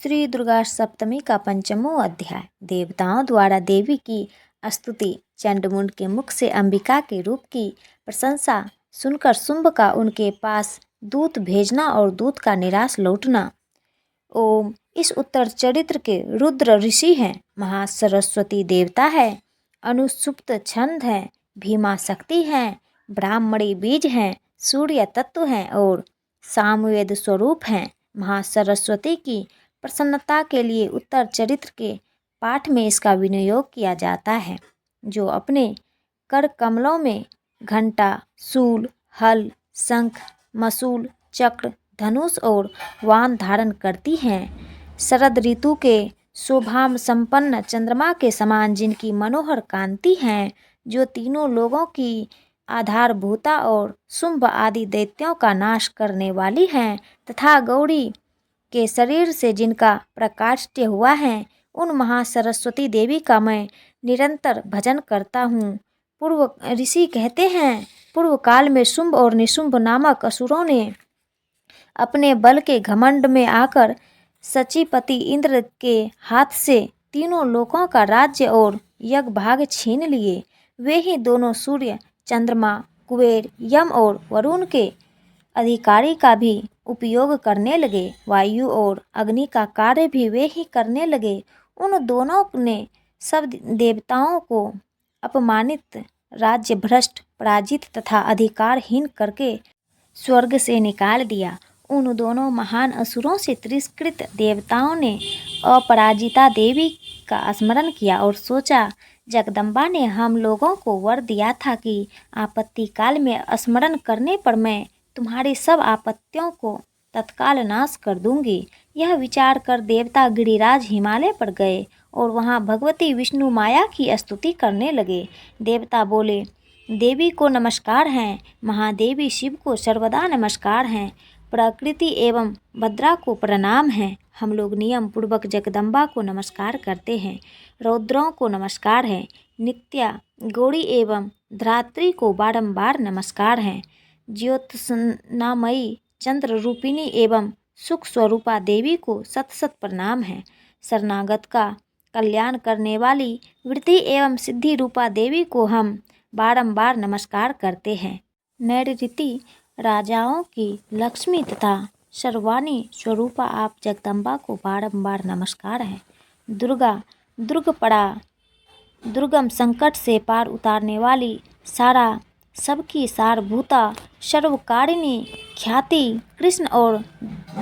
श्री दुर्गा सप्तमी का पंचमों अध्याय। देवताओं द्वारा देवी की स्तुति। चंडमुंड के मुख से अंबिका के रूप की प्रशंसा सुनकर शुंभ का उनके पास दूत भेजना और दूत का निराश लौटना। ओम। इस उत्तर चरित्र के रुद्र ऋषि हैं, महासरस्वती देवता है, अनुसुप्त छंद है, भीमा शक्ति हैं, ब्राह्मणी बीज हैं, सूर्य तत्व हैं और सामवेद स्वरूप हैं। महासरस्वती की प्रसन्नता के लिए उत्तर चरित्र के पाठ में इसका विनियोग किया जाता है, जो अपने कर कमलों में घंटा, शूल, हल, शंख, मसूल, चक्र, धनुष और वान धारण करती हैं। शरद ऋतु के शोभाम संपन्न चंद्रमा के समान जिनकी मनोहर कांति है, जो तीनों लोगों की आधारभूता और शुंभ आदि दैत्यों का नाश करने वाली हैं, तथा गौरी के शरीर से जिनका प्रकाट्य हुआ है, उन महासरस्वती देवी का मैं निरंतर भजन करता हूँ। पूर्व ऋषि कहते हैं, पूर्व काल में शुंभ और निशुंभ नामक असुरों ने अपने बल के घमंड में आकर सचीपति इंद्र के हाथ से तीनों लोकों का राज्य और यज्ञ भाग छीन लिए। वे ही दोनों सूर्य, चंद्रमा, कुबेर, यम और वरुण के अधिकारी का भी उपयोग करने लगे। वायु और अग्नि का कार्य भी वे ही करने लगे। उन दोनों ने सब देवताओं को अपमानित, राज्य भ्रष्ट, पराजित तथा अधिकारहीन करके स्वर्ग से निकाल दिया। उन दोनों महान असुरों से तिरस्कृत देवताओं ने अपराजिता देवी का स्मरण किया और सोचा, जगदम्बा ने हम लोगों को वर दिया था कि आपत्ति काल में स्मरण करने पर मैं तुम्हारी सब आपत्तियों को तत्काल नाश कर दूंगी। यह विचार कर देवता गिरिराज हिमालय पर गए और वहां भगवती विष्णु माया की स्तुति करने लगे। देवता बोले, देवी को नमस्कार हैं, महादेवी शिव को सर्वदा नमस्कार हैं, प्रकृति एवं भद्रा को प्रणाम है। हम लोग नियम पूर्वक जगदम्बा को नमस्कार करते हैं। रौद्रों को नमस्कार है। नित्या, गौरी एवं धात्री को बारंबार नमस्कार है। ज्योत्सनामयी, चंद्र रूपिणी एवं सुख स्वरूपा देवी को सत सत प्रणाम है। शरणागत का कल्याण करने वाली वृद्धि एवं सिद्धि रूपा देवी को हम बारंबार नमस्कार करते हैं। नैऋति राजाओं की लक्ष्मी तथा सर्वाणी स्वरूपा आप जगदम्बा को बारंबार नमस्कार है। दुर्गा, दुर्गपड़ा, दुर्गम संकट से पार उतारने वाली, सारा सबकी सारभूता, सर्वकारिणी ख्याति कृष्ण और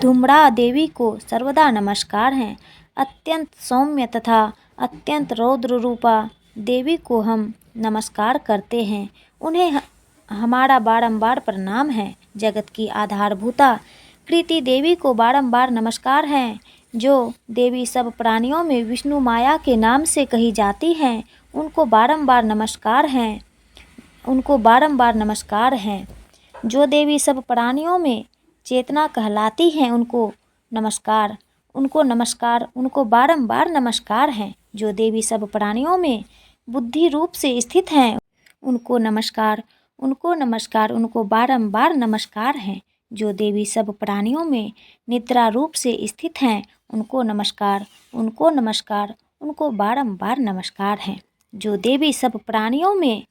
धूम्रा देवी को सर्वदा नमस्कार हैं। अत्यंत सौम्य तथा अत्यंत रौद्र रूपा देवी को हम नमस्कार करते हैं। उन्हें हमारा बारंबार प्रणाम है। जगत की आधारभूता कृति देवी को बारंबार नमस्कार है। जो देवी सब प्राणियों में विष्णु माया के नाम से कही जाती हैं, उनको बारंबार नमस्कार हैं, उनको बारंबार नमस्कार हैं। जो देवी सब प्राणियों में चेतना कहलाती हैं, उनको नमस्कार, उनको नमस्कार, उनको बारंबार नमस्कार हैं। जो देवी सब प्राणियों में बुद्धि रूप से स्थित हैं, उनको नमस्कार, उनको नमस्कार, उनको बारंबार नमस्कार हैं। जो देवी सब प्राणियों में निद्रा रूप से स्थित हैं, उनको नमस्कार, उनको नमस्कार, उनको बारंबार नमस्कार हैं। जो देवी सब प्राणियों में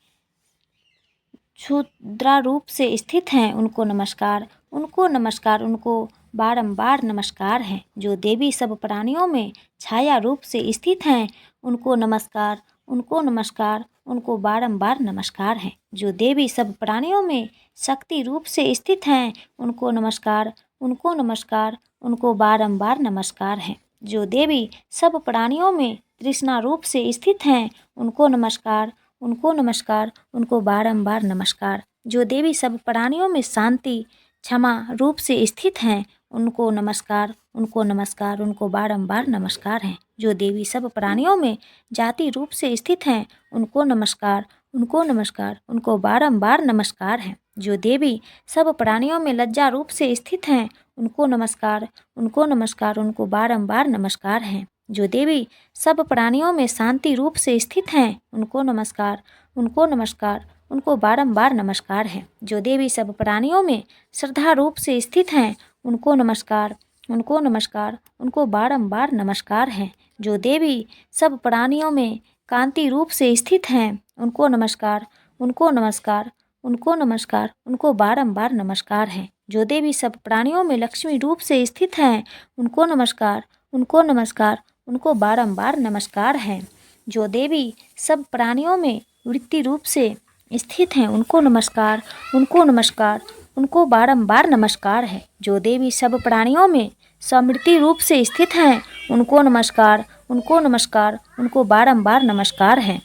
क्षुद्रा रूप से स्थित हैं, उनको नमस्कार, उनको नमस्कार, उनको बारंबार नमस्कार हैं। जो देवी सब प्राणियों में छाया रूप से स्थित हैं, उनको नमस्कार, उनको नमस्कार, उनको बारंबार नमस्कार हैं। जो देवी सब प्राणियों में शक्ति रूप से स्थित हैं, उनको नमस्कार, उनको नमस्कार, उनको बारंबार नमस्कार हैं। जो देवी सब प्राणियों में तृष्णा रूप से स्थित हैं, उनको नमस्कार, उनको नमस्कार, उनको बारंबार नमस्कार। जो देवी सब प्राणियों में शांति क्षमा रूप से स्थित हैं, उनको नमस्कार, उनको नमस्कार, उनको बारंबार नमस्कार हैं। जो देवी सब प्राणियों में जाति रूप से स्थित हैं, उनको नमस्कार, उनको नमस्कार, उनको बारंबार नमस्कार हैं। जो देवी सब प्राणियों में लज्जा रूप से स्थित हैं, उनको नमस्कार, उनको नमस्कार, उनको बारंबार नमस्कार हैं। जो देवी सब प्राणियों में शांति रूप से स्थित हैं, उनको नमस्कार, उनको नमस्कार, उनको बारंबार नमस्कार हैं। जो देवी सब प्राणियों में श्रद्धा रूप से स्थित हैं, उनको नमस्कार, उनको नमस्कार, उनको बारंबार नमस्कार है। जो देवी सब प्राणियों में कांति रूप से स्थित हैं, उनको नमस्कार, उनको नमस्कार, उनको नमस्कार, उनको बारंबार नमस्कार है। जो देवी सब प्राणियों में लक्ष्मी रूप से स्थित हैं, उनको नमस्कार, उनको नमस्कार, उनको बारंबार नमस्कार है। जो देवी सब प्राणियों में वृत्ति रूप से स्थित हैं, उनको नमस्कार, उनको नमस्कार, उनको बारंबार नमस्कार है। जो देवी सब प्राणियों में समृद्धि रूप से स्थित हैं, उनको नमस्कार, उनको नमस्कार, उनको बारंबार नमस्कार है।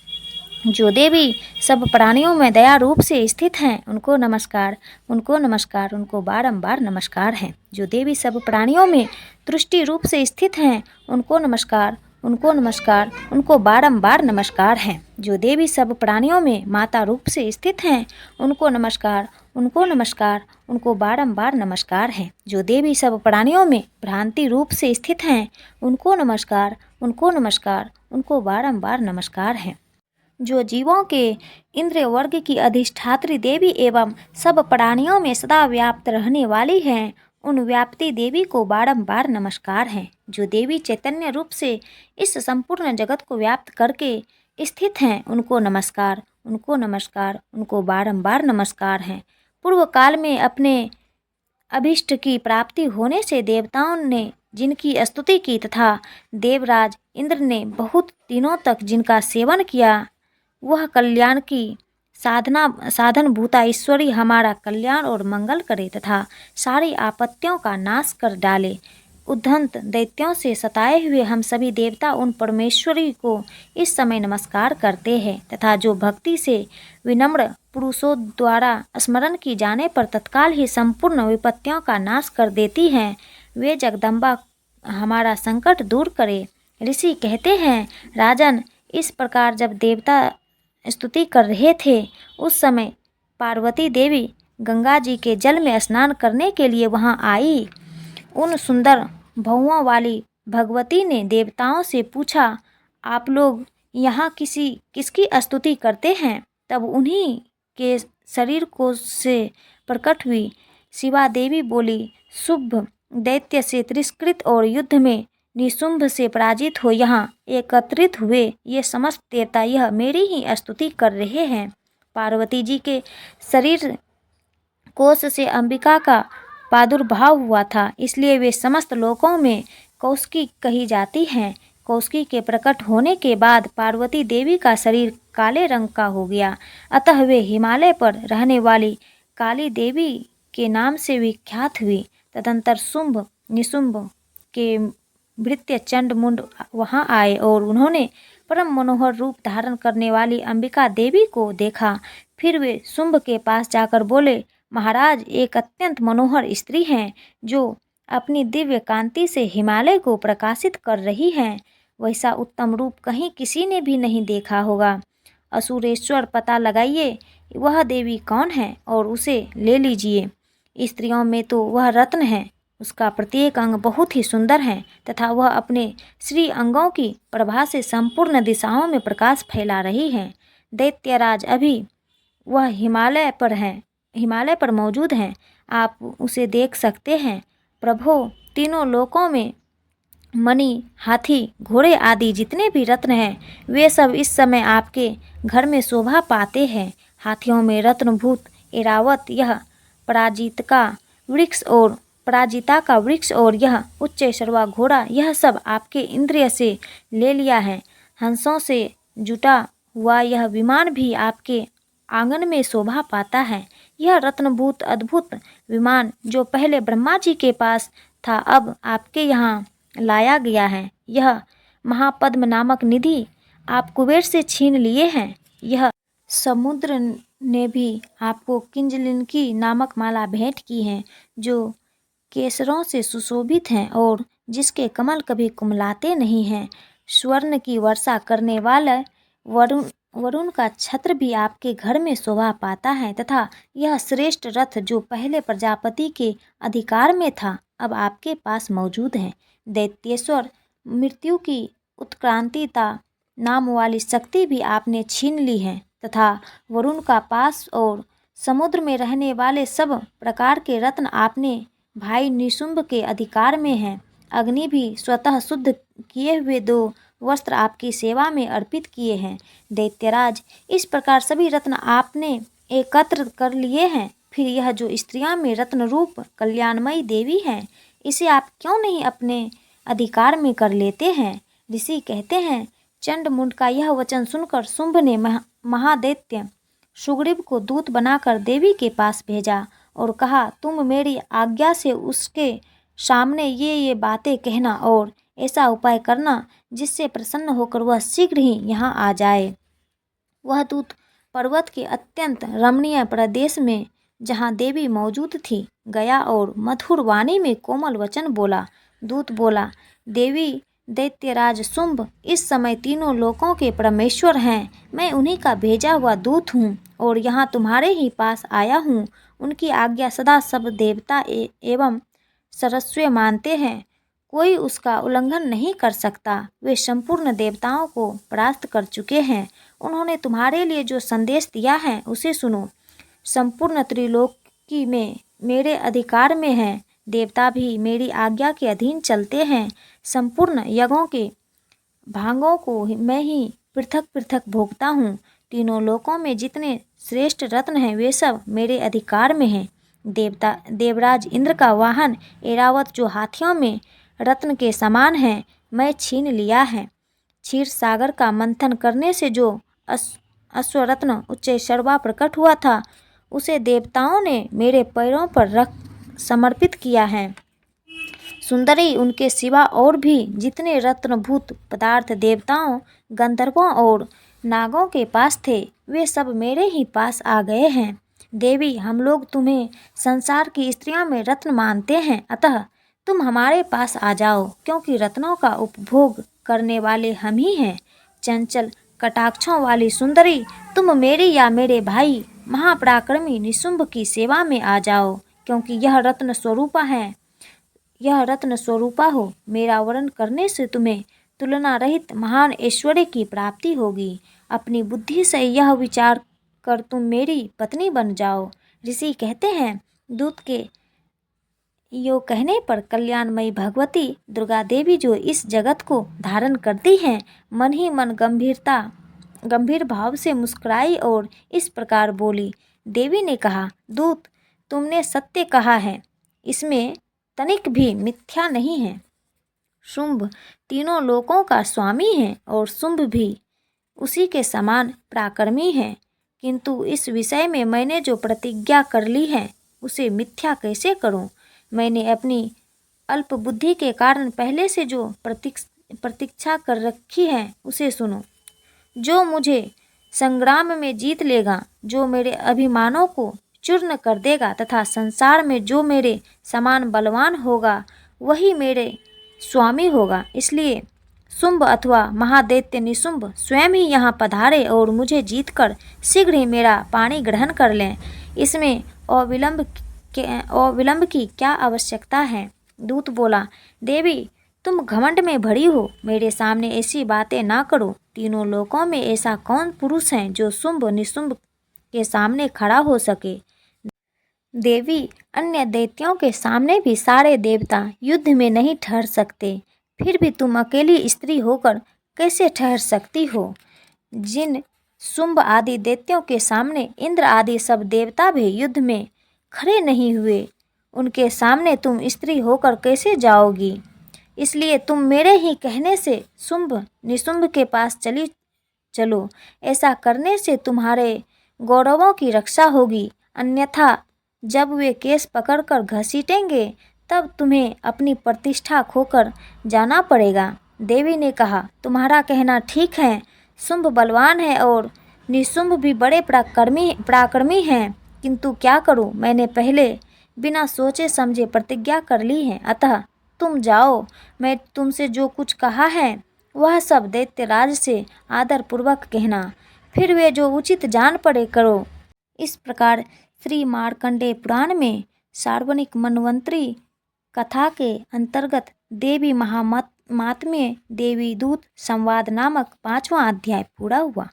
जो देवी सब प्राणियों में दया रूप से स्थित हैं, उनको नमस्कार, उनको नमस्कार, उनको बारंबार नमस्कार है। जो देवी सब प्राणियों में तुष्टि रूप से स्थित हैं, उनको नमस्कार, उनको नमस्कार, उनको बारंबार नमस्कार है। जो देवी सब प्राणियों में माता रूप से स्थित हैं, उनको नमस्कार, उनको नमस्कार, उनको बारंबार नमस्कार है। जो देवी सब प्राणियों में भ्रांति रूप से स्थित हैं, उनको नमस्कार, उनको नमस्कार, उनको बारंबार नमस्कार है। जो जीवों के इंद्रिय वर्ग की अधिष्ठात्री देवी एवं सब प्राणियों में सदा व्याप्त रहने वाली हैं, उन व्याप्ति देवी को बारंबार नमस्कार है। जो देवी चैतन्य रूप से इस संपूर्ण जगत को व्याप्त करके स्थित हैं, उनको नमस्कार, उनको नमस्कार, उनको बारंबार नमस्कार है। पूर्व काल में अपने अभिष्ट की प्राप्ति होने से देवताओं ने जिनकी स्तुति की तथा देवराज इंद्र ने बहुत दिनों तक जिनका सेवन किया, वह कल्याण की साधन भूता ईश्वरी हमारा कल्याण और मंगल करे तथा सारी आपत्तियों का नाश कर डाले। उद्धंत दैत्यों से सताए हुए हम सभी देवता उन परमेश्वरी को इस समय नमस्कार करते हैं तथा जो भक्ति से विनम्र पुरुषों द्वारा स्मरण की जाने पर तत्काल ही संपूर्ण विपत्तियों का नाश कर देती हैं, वे जगदम्बा हमारा संकट दूर करे। ऋषि कहते हैं, राजन, इस प्रकार जब देवता स्तुति कर रहे थे, उस समय पार्वती देवी गंगा जी के जल में स्नान करने के लिए वहां आई। उन सुंदर भौहों वाली भगवती ने देवताओं से पूछा, आप लोग यहाँ किसकी स्तुति करते हैं? तब उन्हीं के शरीर को से प्रकट हुई शिवा देवी बोली, शुभ दैत्य से तिरस्कृत और युद्ध में निशुंभ से पराजित हो यहाँ एकत्रित हुए ये समस्त देवता यह मेरी ही स्तुति कर रहे हैं। पार्वती जी के शरीर कोश से अंबिका का प्रादुर्भाव हुआ था, इसलिए वे समस्त लोकों में कौशिकी कही जाती हैं। कौशिकी के प्रकट होने के बाद पार्वती देवी का शरीर काले रंग का हो गया, अतः वे हिमालय पर रहने वाली काली देवी के नाम से विख्यात हुई। तदंतर शुंभ निशुंभ के भृत्य चंड मुंड वहां आए और उन्होंने परम मनोहर रूप धारण करने वाली अंबिका देवी को देखा। फिर वे शुंभ के पास जाकर बोले, महाराज, एक अत्यंत मनोहर स्त्री हैं जो अपनी दिव्य कांति से हिमालय को प्रकाशित कर रही हैं। वैसा उत्तम रूप कहीं किसी ने भी नहीं देखा होगा। असुरेश्वर, पता लगाइए वह देवी कौन है और उसे ले लीजिए। स्त्रियों में तो वह रत्न है, उसका प्रत्येक अंग बहुत ही सुंदर है तथा वह अपने श्री अंगों की प्रभा से संपूर्ण दिशाओं में प्रकाश फैला रही है। दैत्यराज, अभी वह हिमालय पर मौजूद हैं, आप उसे देख सकते हैं। प्रभो, तीनों लोकों में मणि, हाथी, घोड़े आदि जितने भी रत्न हैं, वे सब इस समय आपके घर में शोभा पाते हैं। हाथियों में रत्नभूत ऐरावत, यह पराजिता का वृक्ष और यह उच्च सर्वा घोड़ा, यह सब आपके इंद्रिय से ले लिया है। हंसों से जुटा हुआ यह विमान भी आपके आंगन में शोभा पाता है। यह रत्नभूत अद्भुत विमान जो पहले ब्रह्मा जी के पास था, अब आपके यहाँ लाया गया है। यह महापद्म नामक निधि आप कुबेर से छीन लिए हैं। यह समुद्र ने भी आपको किंजलिनकी नामक माला भेंट की है, जो केसरों से सुशोभित हैं और जिसके कमल कभी कुमलाते नहीं हैं। स्वर्ण की वर्षा करने वाला वरुण का छत्र भी आपके घर में शोभा पाता है तथा यह श्रेष्ठ रथ जो पहले प्रजापति के अधिकार में था, अब आपके पास मौजूद है। दैत्येश्वर, मृत्यु की उत्क्रांतिता नाम वाली शक्ति भी आपने छीन ली है तथा वरुण का पास और समुद्र में रहने वाले सब प्रकार के रत्न आपने भाई निशुंभ के अधिकार में है। अग्नि भी स्वतः शुद्ध किए हुए 2 वस्त्र आपकी सेवा में अर्पित किए हैं। दैत्यराज, इस प्रकार सभी रत्न आपने एकत्र कर लिए हैं, फिर यह जो स्त्रियां में रत्न रूप कल्याणमयी देवी हैं, इसे आप क्यों नहीं अपने अधिकार में कर लेते हैं? ऋषि कहते हैं, चंडमुंड का यह वचन सुनकर शुंभ ने महादैत्य सुग्रीव को दूत बनाकर देवी के पास भेजा और कहा, तुम मेरी आज्ञा से उसके सामने ये बातें कहना और ऐसा उपाय करना जिससे प्रसन्न होकर वह शीघ्र ही यहाँ आ जाए। वह दूत पर्वत के अत्यंत रमणीय प्रदेश में, जहाँ देवी मौजूद थी, गया और मधुर वाणी में कोमल वचन बोला। दूत बोला, देवी, दैत्यराज शुंभ इस समय तीनों लोकों के परमेश्वर हैं। मैं उन्हीं का भेजा हुआ दूत हूँ और यहाँ तुम्हारे ही पास आया हूँ। उनकी आज्ञा सदा सब देवता एवं सरस्वती मानते हैं, कोई उसका उल्लंघन नहीं कर सकता। वे संपूर्ण देवताओं को परास्त कर चुके हैं। उन्होंने तुम्हारे लिए जो संदेश दिया है उसे सुनो। संपूर्ण त्रिलोकी में मेरे अधिकार में है। देवता भी मेरी आज्ञा के अधीन चलते हैं। संपूर्ण यज्ञों के भागों को मैं ही पृथक पृथक भोगता हूँ। तीनों लोकों में जितने श्रेष्ठ रत्न हैं वे सब मेरे अधिकार में हैं। देवराज इंद्र का वाहन ऐरावत जो हाथियों में रत्न के समान है, मैं छीन लिया है। क्षीर सागर का मंथन करने से जो अश्वरत्न उच्च सर्वा प्रकट हुआ था, उसे देवताओं ने मेरे पैरों पर रख समर्पित किया है। सुंदरी, उनके सिवा और भी जितने रत्नभूत पदार्थ देवताओं, गंधर्वों और नागों के पास थे, वे सब मेरे ही पास आ गए हैं। देवी, हम लोग तुम्हें संसार की स्त्रियों में रत्न मानते हैं, अतः तुम हमारे पास आ जाओ, क्योंकि रत्नों का उपभोग करने वाले हम ही हैं। चंचल कटाक्षों वाली सुंदरी, तुम मेरी या मेरे भाई महापराक्रमी निशुंभ की सेवा में आ जाओ, क्योंकि यह रत्न स्वरूपा हो। मेरा वर्ण करने से तुम्हें तुलना रहित महान ऐश्वर्य की प्राप्ति होगी। अपनी बुद्धि से यह विचार कर तुम मेरी पत्नी बन जाओ। ऋषि कहते हैं, दूत के यो कहने पर कल्याणमयी भगवती दुर्गा देवी जो इस जगत को धारण करती हैं, मन ही मन गंभीर भाव से मुस्कुराई और इस प्रकार बोली। देवी ने कहा, दूत, तुमने सत्य कहा है, इसमें तनिक भी मिथ्या नहीं है। शुंभ तीनों लोकों का स्वामी है और शुंभ भी उसी के समान पराक्रमी है, किंतु इस विषय में मैंने जो प्रतिज्ञा कर ली है उसे मिथ्या कैसे करूं? मैंने अपनी अल्प बुद्धि के कारण पहले से जो प्रतीक्षा कर रखी है उसे सुनो। जो मुझे संग्राम में जीत लेगा, जो मेरे अभिमानों को चूर्ण कर देगा तथा संसार में जो मेरे समान बलवान होगा, वही मेरे स्वामी होगा। इसलिए शुंभ अथवा महादैत्य निशुंभ स्वयं ही यहाँ पधारे और मुझे जीतकर शीघ्र ही मेरा पाणी ग्रहण कर लें। इसमें अविलंब की क्या आवश्यकता है? दूत बोला, देवी, तुम घमंड में भरी हो, मेरे सामने ऐसी बातें ना करो। तीनों लोकों में ऐसा कौन पुरुष है जो शुंभ निशुंभ के सामने खड़ा हो सके? देवी, अन्य दैत्यों के सामने भी सारे देवता युद्ध में नहीं ठहर सकते, फिर भी तुम अकेली स्त्री होकर कैसे ठहर सकती हो? जिन शुंभ आदि दैत्यों के सामने इंद्र आदि सब देवता भी युद्ध में खड़े नहीं हुए, उनके सामने तुम स्त्री होकर कैसे जाओगी? इसलिए तुम मेरे ही कहने से शुंभ निशुंभ के पास चलो। ऐसा करने से तुम्हारे गौरवों की रक्षा होगी, अन्यथा जब वे केस पकड़कर घसीटेंगे तब तुम्हें अपनी प्रतिष्ठा खोकर जाना पड़ेगा। देवी ने कहा, तुम्हारा कहना ठीक है। शुंभ बलवान है और निशुंभ भी बड़े पराक्रमी हैं, किंतु क्या करूं, मैंने पहले बिना सोचे समझे प्रतिज्ञा कर ली है। अतः तुम जाओ, मैं तुमसे जो कुछ कहा है वह सब दैत्यराज से आदर पूर्वक कहना, फिर वे जो उचित जान पड़े करो। इस प्रकार श्री मार्कंडेय पुराण में सार्वजनिक मन्वंतरी कथा के अंतर्गत देवी महात्म्य देवी दूत संवाद नामक 5वां अध्याय पूरा हुआ।